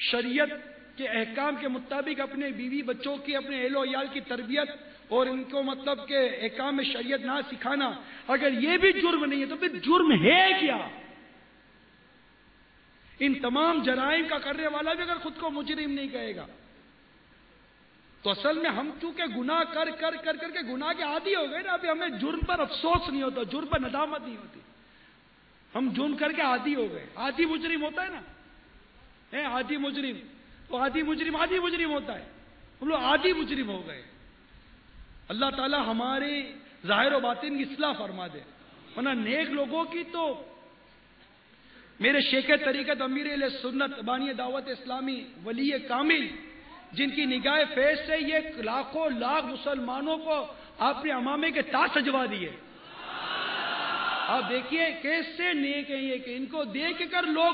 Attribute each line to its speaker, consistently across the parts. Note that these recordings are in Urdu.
Speaker 1: شریعت کے احکام کے مطابق اپنے بیوی بچوں کی، اپنے اہل و عیال کی تربیت اور ان کو مطلب کہ احکام شریعت نہ سکھانا، اگر یہ بھی جرم نہیں ہے تو پھر جرم ہے کیا؟ ان تمام جرائم کا کرنے والا بھی اگر خود کو مجرم نہیں کہے گا تو اصل میں ہم چونکہ گناہ کر کے گناہ کے عادی ہو گئے نا، ابھی ہمیں جرم پر افسوس نہیں ہوتا، جرم پر ندامت نہیں ہوتی، ہم جرم کر کے عادی ہو گئے۔ عادی مجرم ہوتا ہے نا، عادی مجرم، تو عادی مجرم ہوتا ہے، ہم لوگ عادی مجرم ہو گئے۔ اللہ تعالی ہمارے ظاہر و باطن کی اصلاح فرما دے، ورنہ نیک لوگوں کی تو میرے شیخ طریقت امیر اہل سنت بانی دعوت اسلامی ولی کامل، جن کی نگاہ فیض سے یہ لاکھوں لاکھ مسلمانوں کو آپ نے امامے کے تاج سجوا دیے۔ آپ دیکھیے کیسے نیک ہیں یہ، کہ ان کو دیکھ کر لوگ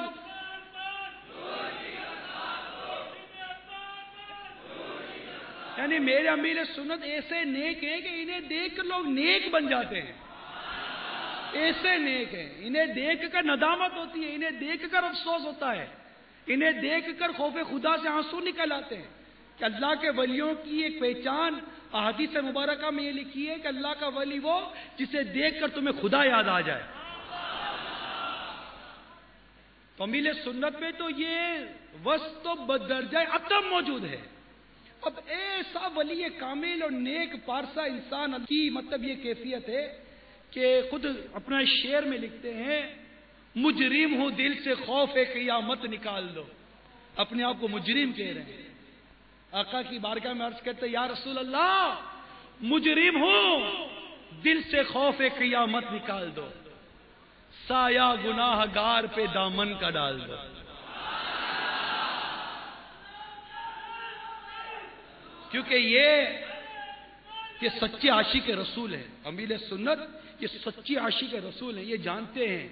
Speaker 1: یعنی میرے امیر سنت ایسے نیک ہیں کہ انہیں دیکھ کر لوگ نیک بن جاتے ہیں، ایسے نیک ہیں، انہیں دیکھ کر ندامت ہوتی ہے، انہیں دیکھ کر افسوس ہوتا ہے، انہیں دیکھ کر خوف خدا سے آنسو نکل آتے ہیں۔ کہ اللہ کے ولیوں کی ایک پہچان احادیث مبارکہ میں یہ لکھی ہے کہ اللہ کا ولی وہ جسے دیکھ کر تمہیں خدا یاد آ جائے۔ تو امیر سنت میں تو یہ وصف تو بدرجہ عدم موجود ہے۔ اب ایسا ولی کامل اور نیک پارسا انسان کی مطلب یہ کیفیت ہے کہ خود اپنا شعر میں لکھتے ہیں، مجرم ہوں دل سے خوف قیامت نکال دو، اپنے آپ کو مجرم کہہ رہے ہیں۔ آقا کی بارگاہ میں عرض کرتے یا رسول اللہ مجرم ہوں دل سے خوف قیامت نکال دو، سایہ گناہ گار پہ دامن کا ڈال دو۔ کیونکہ یہ سچے عاشق رسول ہیں، امیر سنت یہ سچی عاشق رسول ہیں، یہ جانتے ہیں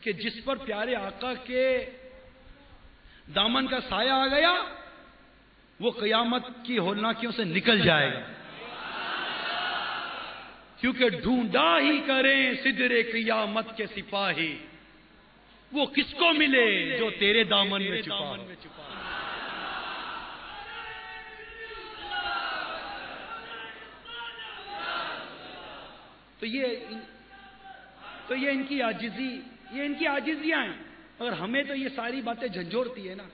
Speaker 1: کہ جس پر پیارے آقا کے دامن کا سایہ آ گیا وہ قیامت کی ہولناکیوں سے نکل جائے گا، کیونکہ ڈھونڈا ہی کریں سدرے قیامت کے سپاہی، وہ کس کو ملے جو تیرے دامن میں چھپا ہو۔ تو یہ ان کی عاجزی، یہ ان کی عاجزیاں ہیں، اور ہمیں تو یہ ساری باتیں جھنجھوڑتی ہے نا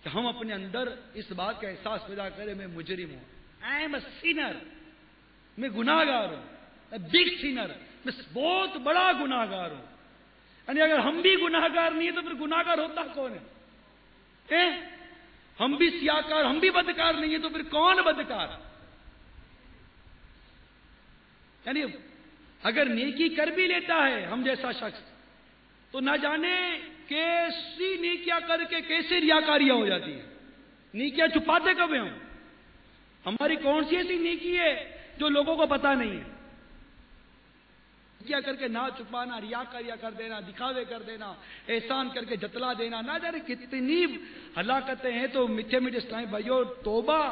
Speaker 1: کہ ہم اپنے اندر اس بات کا احساس پیدا کریں میں مجرم ہوں، آئی ایم اے سینر، میں گناہ گار ہوں، بگ سینر، میں بہت بڑا گناہ گار ہوں۔ یعنی اگر ہم بھی گناہ گار نہیں ہیں تو پھر گناہ گار ہوتا کون ہے؟ ہم بھی سیاکار، ہم بھی بدکار نہیں ہیں تو پھر کون بدکار؟ یعنی اگر نیکی کر بھی لیتا ہے ہم جیسا شخص تو نہ جانے کیسی نیکیاں کر کے کیسی ریاکاریاں ہو جاتی ہیں، نیکیاں چھپاتے کب ہیں ہم؟ ہماری کون سی ایسی نیکی ہے جو لوگوں کو پتا نہیں ہے؟ کیا کر کے نہ چھپانا، ریاکاریاں کر دینا، دکھاوے کر دینا، احسان کر کے جتلا دینا، نہ جانے کتنی ہلاکتیں ہیں۔ تو میٹھے میٹھے اسلامی بھائیوں، توبہ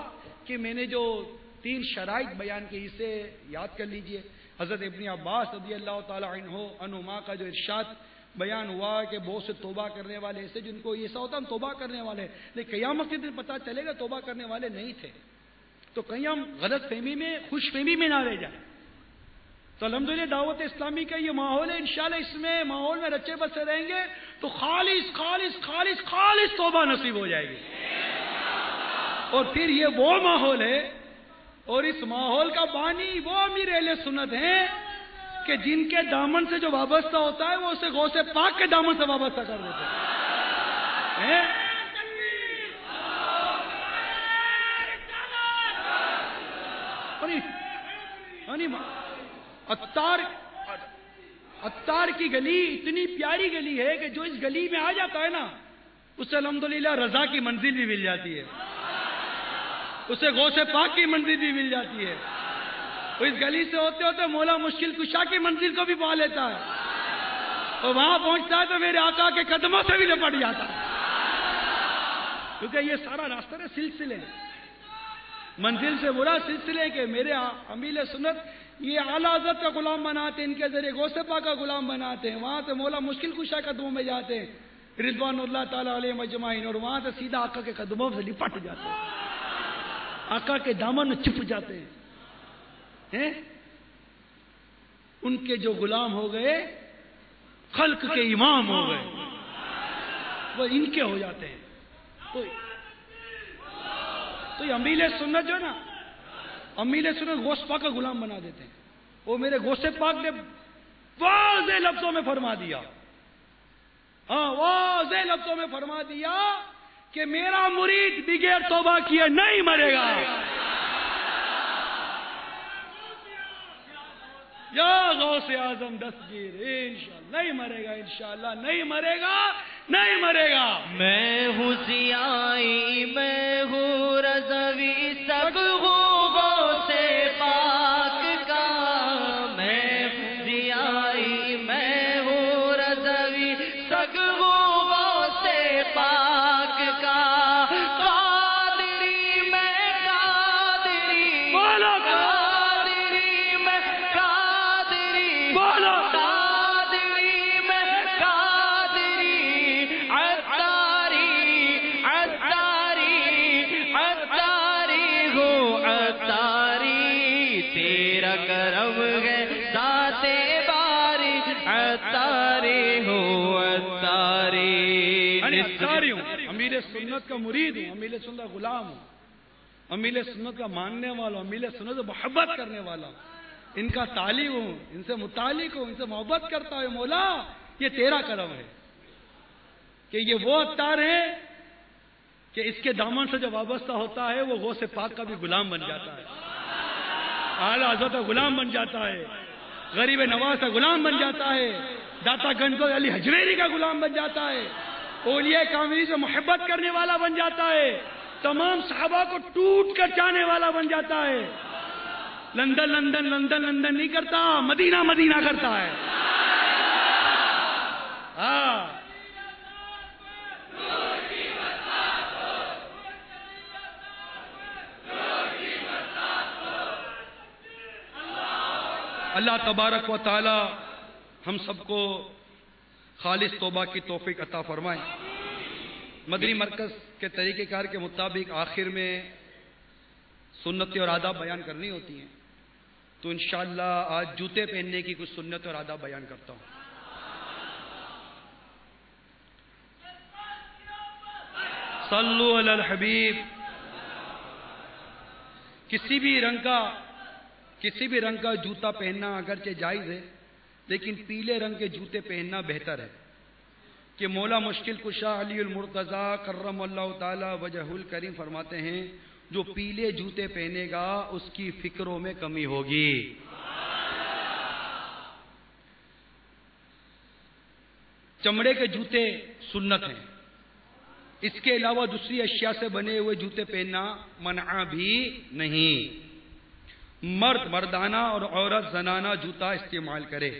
Speaker 1: کہ میں نے جو 3 شرائط بیان کی اسے یاد کر لیجئے۔ حضرت ابن عباس رضی اللہ تعالی عنہما کا جو ارشاد بیان ہوا کہ بہت سے توبہ کرنے والے ایسے جن کو ایسا ہوتا ہم توبہ کرنے والے، لیکن قیامت کے دن پتہ چلے گا توبہ کرنے والے نہیں تھے، تو کہیں ہم غلط فہمی میں، خوش فہمی میں نہ رہ جائیں۔ تو الحمدللہ دعوت اسلامی کا یہ ماحول ہے، انشاءاللہ اس میں ماحول میں رچے بسے رہیں گے تو خالص خالص خالص خالص توبہ نصیب ہو جائے گی۔ اور پھر یہ وہ ماحول ہے، اور اس ماحول کا بانی وہ امیر اہل سنت ہیں کہ جن کے دامن سے جو وابستہ ہوتا ہے وہ اسے غوث پاک کے دامن سے وابستہ کر دیتے ہیں۔ عطار کی گلی اتنی پیاری گلی ہے کہ جو اس گلی میں آ جاتا ہے نا اسے الحمدللہ رضا کی منزل بھی مل جاتی ہے، اسے غوث پاک کی منزل بھی مل جاتی ہے، وہ اس گلی سے ہوتے ہوتے مولا مشکل کشا کی منزل کو بھی پا لیتا ہے، اور وہاں پہنچتا ہے تو میرے آقا کے قدموں سے بھی لپٹ جاتا ہے، کیونکہ یہ سارا راستہ ہے سلسلے، منزل سے برا سلسلے کے میرے امیر سنت یہ اعلیٰ حضرت کا غلام بناتے ہیں، ان کے ذریعے غوث پاک کا غلام بناتے ہیں، وہاں سے مولا مشکل کشا قدموں میں جاتے ہیں، رضوان اللہ تعالیٰ علیہ مجمعین، اور وہاں سے سیدھا آقا کے قدموں سے لپٹ جاتے ہیں، آقا کے دامن میں چھپ جاتے ہیں۔ ان کے جو غلام ہو گئے خلق کے امام ہو گئے، وہ ان کے ہو جاتے ہیں۔ تو یہ امیل سنت جو ہے نا، امیل سنت غوث پاک کا غلام بنا دیتے ہیں۔ وہ میرے غوث پاک نے واضح لفظوں میں فرما دیا، واضح لفظوں میں فرما دیا کہ میرا مرید بغیر توبہ کیے نہیں مرے گا۔ یا غوث اعظم دستگیر، انشاءاللہ نہیں مرے گا، انشاءاللہ نہیں مرے گا، نہیں مرے گا۔
Speaker 2: میں ہوں سیائی، میں ہوں رضوی، سب غوث پاک کا۔ میں ہوں سیائی، میں ہوں رضوی، سب غوث پاک کا۔ قادری میں قادری،
Speaker 1: بولو
Speaker 2: قادری میں قادری،
Speaker 1: بولو
Speaker 2: قادری میں قادری، عطاری عطاری عطاری ہو عطاری، تیرا کرم ہے ذات باری، عطاری ہو عطاری۔
Speaker 1: اتاری ہوں، امیر سنت کا مرید ہوں، امیر سنت کا غلام ہوں، امیر سنت کا ماننے والا ہوں، امیر سنت سے محبت کرنے والا ہوں، ان کا طالب ہوں، ان سے متعلق ہوں، ان سے محبت کرتا ہوں۔ مولا یہ تیرا کرم ہے کہ یہ وہ عطار ہے کہ اس کے دامن سے جو وابستہ ہوتا ہے وہ غوث پاک کا بھی غلام بن جاتا ہے، اعلیٰ حضرت کا غلام بن جاتا ہے، غریب نواز کا غلام بن جاتا ہے، داتا گنج علی حجویری کا غلام بن جاتا ہے، اولیاء کاملین سے محبت کرنے والا بن جاتا ہے، تمام صحابہ کو ٹوٹ کر جانے والا بن جاتا ہے۔ لندن لندن لندن لندن نہیں کرتا، مدینہ مدینہ کرتا ہے۔ ہاں اللہ تبارک و تعالی ہم سب کو خالص توبہ کی توفیق عطا فرمائے۔ مدنی مرکز کے طریقہ کار کے مطابق آخر میں سنتیں اور آداب بیان کرنی ہوتی ہیں، تو انشاءاللہ آج جوتے پہننے کی کچھ سنت اور آداب بیان کرتا ہوں۔ صلو علی الحبیب۔ کسی بھی رنگ کا جوتا پہننا اگرچہ جائز ہے، لیکن پیلے رنگ کے جوتے پہننا بہتر ہے کہ مولا مشکل کشا علی المرتضی کرم اللہ تعالی وجہ الکریم فرماتے ہیں جو پیلے جوتے پہنے گا اس کی فکروں میں کمی ہوگی۔ چمڑے کے جوتے سنت ہیں، اس کے علاوہ دوسری اشیاء سے بنے ہوئے جوتے پہننا منع بھی نہیں۔ مرد مردانہ اور عورت زنانہ جوتا استعمال کرے،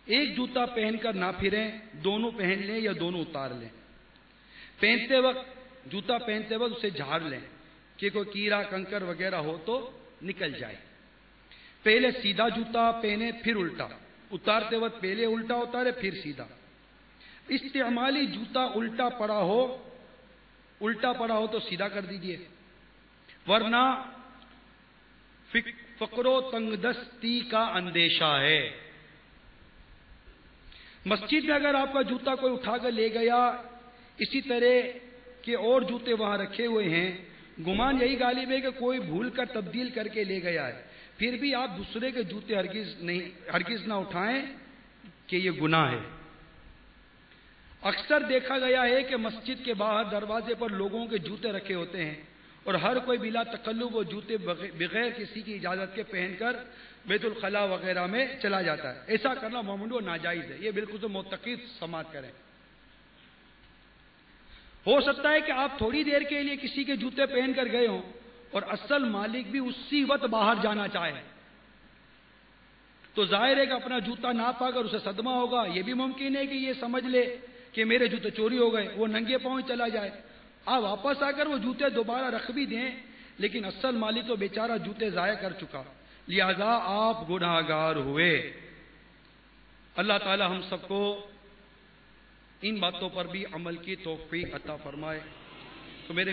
Speaker 1: ایک جوتا پہن کر نہ پھریں، دونوں پہن لیں یا دونوں اتار لیں۔ جوتا پہنتے وقت اسے جھاڑ لیں کہ کوئی کیڑا کنکر وغیرہ ہو تو نکل جائے۔ پہلے سیدھا جوتا پہنے پھر الٹا، اتارتے وقت پہلے الٹا اتارے پھر سیدھا۔ استعمالی جوتا الٹا پڑا ہو تو سیدھا کر دیجئے، ورنہ فقر و تنگ دستی کا اندیشہ ہے۔ مسجد میں اگر آپ کا جوتا کوئی اٹھا کر لے گیا، اسی طرح کے اور جوتے وہاں رکھے ہوئے ہیں، گمان یہی غالب ہے کہ کوئی بھول کر تبدیل کر کے لے گیا ہے، پھر بھی آپ دوسرے کے جوتے ہرگز نہ اٹھائیں کہ یہ گناہ ہے۔ اکثر دیکھا گیا ہے کہ مسجد کے باہر دروازے پر لوگوں کے جوتے رکھے ہوتے ہیں اور ہر کوئی بلا تکلف وہ جوتے بغیر کسی کی اجازت کے پہن کر بیت الخلاء وغیرہ میں چلا جاتا ہے۔ ایسا کرنا ممنوع اور ناجائز ہے، یہ بالکل تو متقی سماعت کریں۔ ہو سکتا ہے کہ آپ تھوڑی دیر کے لیے کسی کے جوتے پہن کر گئے ہوں اور اصل مالک بھی اسی وقت باہر جانا چاہے، تو ظاہر ہے کہ اپنا جوتا نہ پا کر اسے صدمہ ہوگا۔ یہ بھی ممکن ہے کہ یہ سمجھ لے کہ میرے جوتے چوری ہو گئے، وہ ننگے پاؤں چلا جائے۔ آپ واپس آ کر وہ جوتے دوبارہ رکھ بھی دیں، لیکن اصل مالک تو بیچارہ جوتے ضائع کر چکا، لہذا آپ گناہگار ہوئے۔ اللہ تعالی ہم سب کو ان باتوں پر بھی عمل کی توفیق عطا فرمائے. تو میرے